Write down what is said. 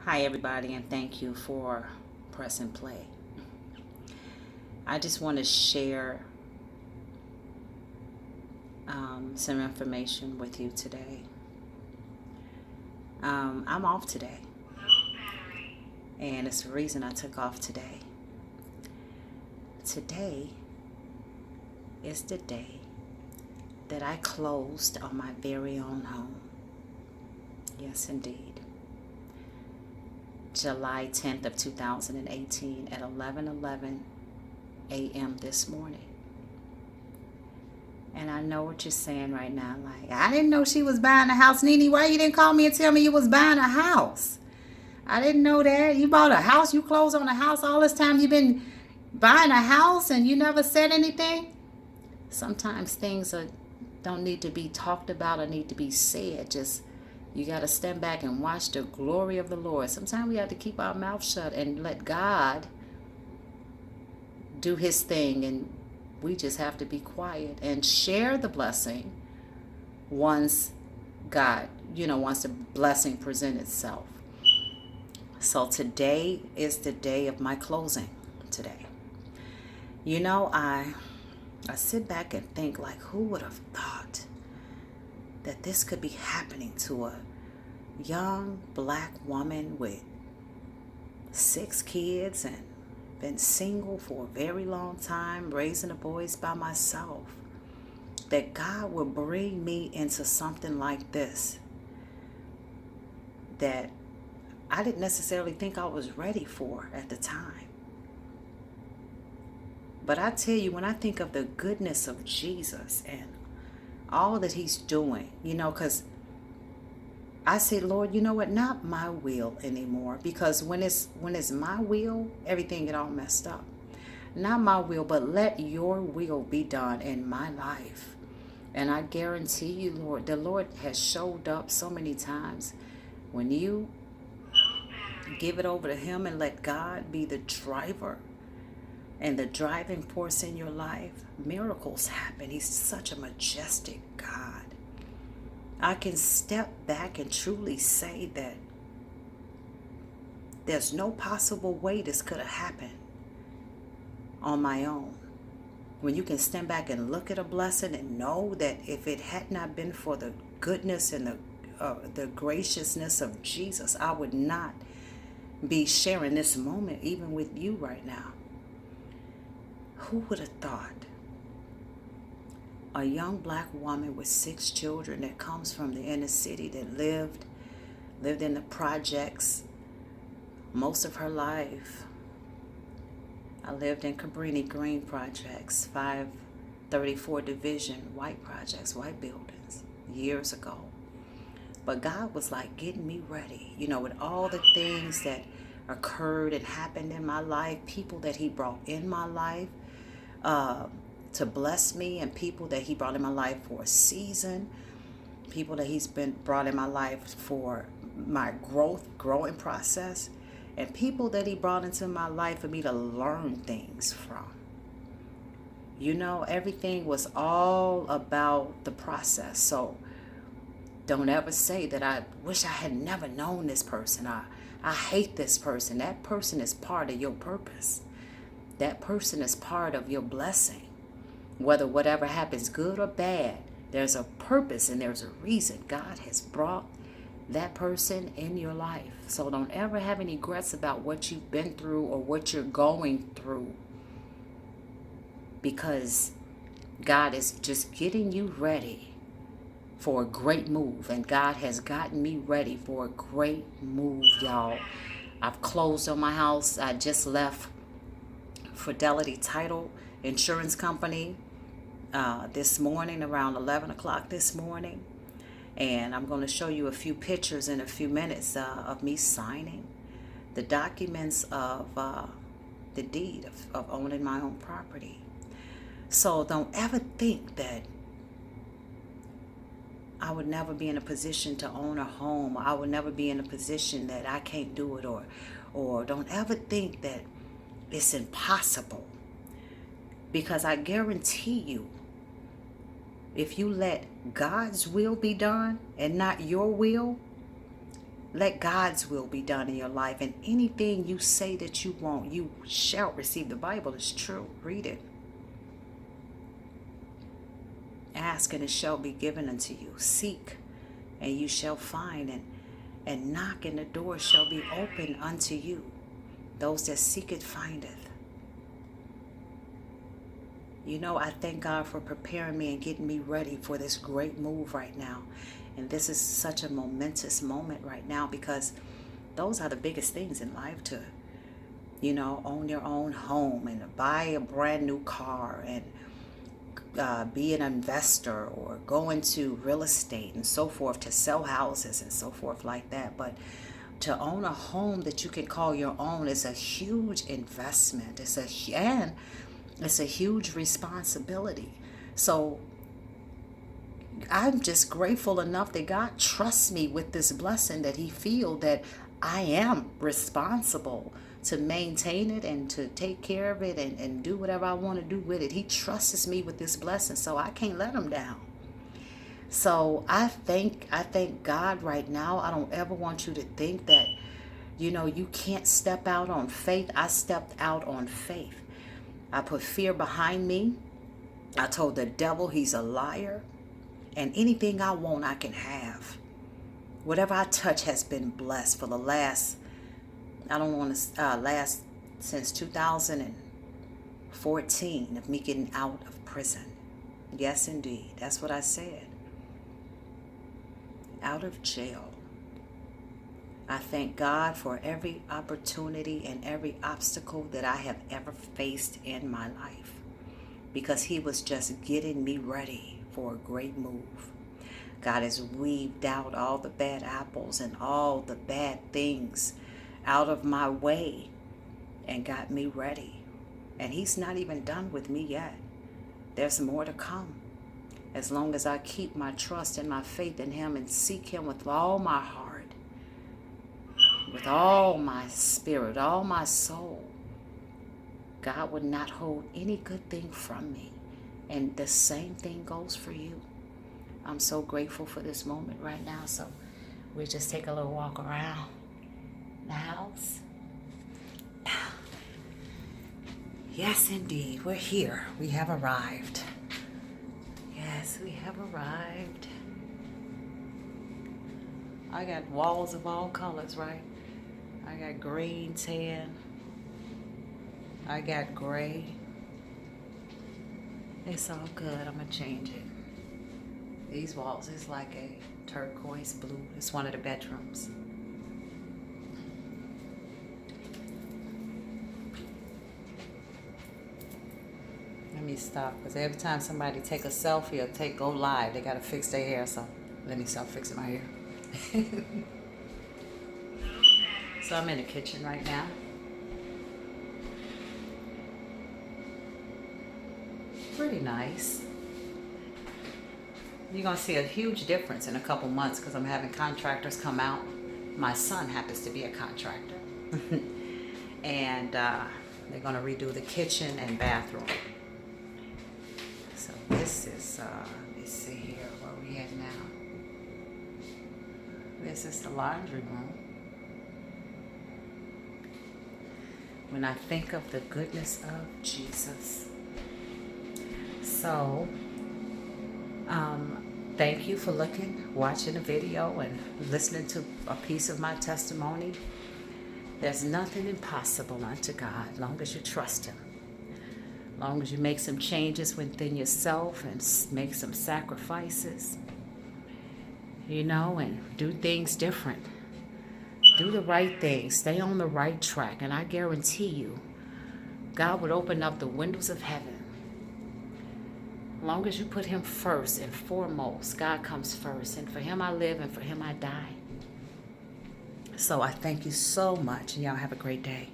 Hi, everybody, and thank you for pressing play. I just want to share some information with you today. I'm off today, and it's the reason I took off today. Today is the day that I closed on my very own home. Yes, indeed. July 10th of 2018 at 11:11 a.m. this morning. And I know what you're saying right now. Like, I didn't know she was buying a house. Nene, why you didn't call me and tell me you was buying a house? I didn't know that. You bought a house. You closed on a house all this time. You've been buying a house and you never said anything. Sometimes don't need to be talked about or need to be said. Just you got to stand back and watch the glory of the Lord. Sometimes we have to keep our mouth shut and let God do his thing, and we just have to be quiet and share the blessing once once the blessing presents itself. So today is the day of my closing today. I sit back and think, like, who would have thought that this could be happening to a young black woman with 6 kids and been single for a very long time, raising the boys by myself, that God will bring me into something like this that I didn't necessarily think I was ready for at the time. But I tell you, when I think of the goodness of Jesus and all that he's doing, because I say, Lord, you know what? Not my will anymore. Because when it's my will, everything get all messed up. Not my will, but let your will be done in my life. And I guarantee you, Lord, the Lord has showed up so many times. When you give it over to him and let God be the driver and the driving force in your life, miracles happen. He's such a majestic God. I can step back and truly say that there's no possible way this could have happened on my own. When you can stand back and look at a blessing and know that if it had not been for the goodness and the graciousness of Jesus, I would not be sharing this moment even with you right now. Who would have thought a young black woman with 6 children that comes from the inner city, that lived in the projects most of her life. I lived in Cabrini Green projects, 534 Division, white projects, white buildings, years ago. But God was like getting me ready, with all the things that occurred and happened in my life, people that he brought in my life to bless me, and people that he brought in my life for a season, people that he's been brought in my life for my growing process, and people that he brought into my life for me to learn things from. Everything was all about the process. So don't ever say that I wish I had never known this person. I hate this person. That person is part of your purpose. That person is part of your blessing. Whether whatever happens, good or bad, there's a purpose and there's a reason. God has brought that person in your life. So don't ever have any regrets about what you've been through or what you're going through, because God is just getting you ready for a great move. And God has gotten me ready for a great move, y'all. I've closed on my house. I just left Fidelity Title Insurance Company this morning around 11 o'clock this morning. And I'm going to show you a few pictures in a few minutes of me signing the documents of the deed of owning my own property. So don't ever think that I would never be in a position to own a home. I would never be in a position that I can't do it, or don't ever think that it's impossible. Because I guarantee you, if you let God's will be done and not your will, Let God's will be done in your life. And anything you say that you want, you shall receive. The Bible is true. Read it. Ask and it shall be given unto you. Seek and you shall find. And knock and the door shall be open unto you. Those that seek it findeth. You know, I thank God for preparing me and getting me ready for this great move right now. And this is such a momentous moment right now, because those are the biggest things in life, to, you know, own your own home and buy a brand new car and be an investor or go into real estate and so forth, to sell houses and so forth like that. But to own a home that you can call your own is a huge investment. It's a huge responsibility. So I'm just grateful enough that God trusts me with this blessing, that he feels that I am responsible to maintain it and to take care of it and do whatever I want to do with it. He trusts me with this blessing, so I can't let him down. So I thank God right now. I don't ever want you to think that, you know, you can't step out on faith. I stepped out on faith. I put fear behind me. I told the devil he's a liar. And anything I want, I can have. Whatever I touch has been blessed for the last, since 2014 of me getting out of prison. Yes, indeed. That's what I said. Out of jail. I thank God for every opportunity and every obstacle that I have ever faced in my life, because he was just getting me ready for a great move. God has weeded out all the bad apples and all the bad things out of my way and got me ready. And he's not even done with me yet. There's more to come. As long as I keep my trust and my faith in him and seek him with all my heart, with all my spirit, all my soul, God would not hold any good thing from me. And the same thing goes for you. I'm so grateful for this moment right now. So we'll just take a little walk around the house. Yes, indeed. We're here. We have arrived. Yes, we have arrived. I got walls of all colors, right? I got green, tan. I got gray. It's all good. I'm going to change it. These walls is like a turquoise blue. It's one of the bedrooms. Let me stop, because every time somebody take a selfie or go live, they got to fix their hair. So let me stop fixing my hair. So I'm in the kitchen right now. Pretty nice. You're going to see a huge difference in a couple months, because I'm having contractors come out. My son happens to be a contractor. And they're going to redo the kitchen and bathroom. So this is, let me see here, where we at now. This is the laundry room. When I think of the goodness of Jesus. So, thank you for watching the video and listening to a piece of my testimony. There's nothing impossible unto God, as long as you trust him. As long as you make some changes within yourself and make some sacrifices, you know, and do things different. Do the right thing. Stay on the right track. And I guarantee you, God would open up the windows of heaven. As long as you put him first and foremost, God comes first. And for him I live and for him I die. So I thank you so much, and y'all have a great day.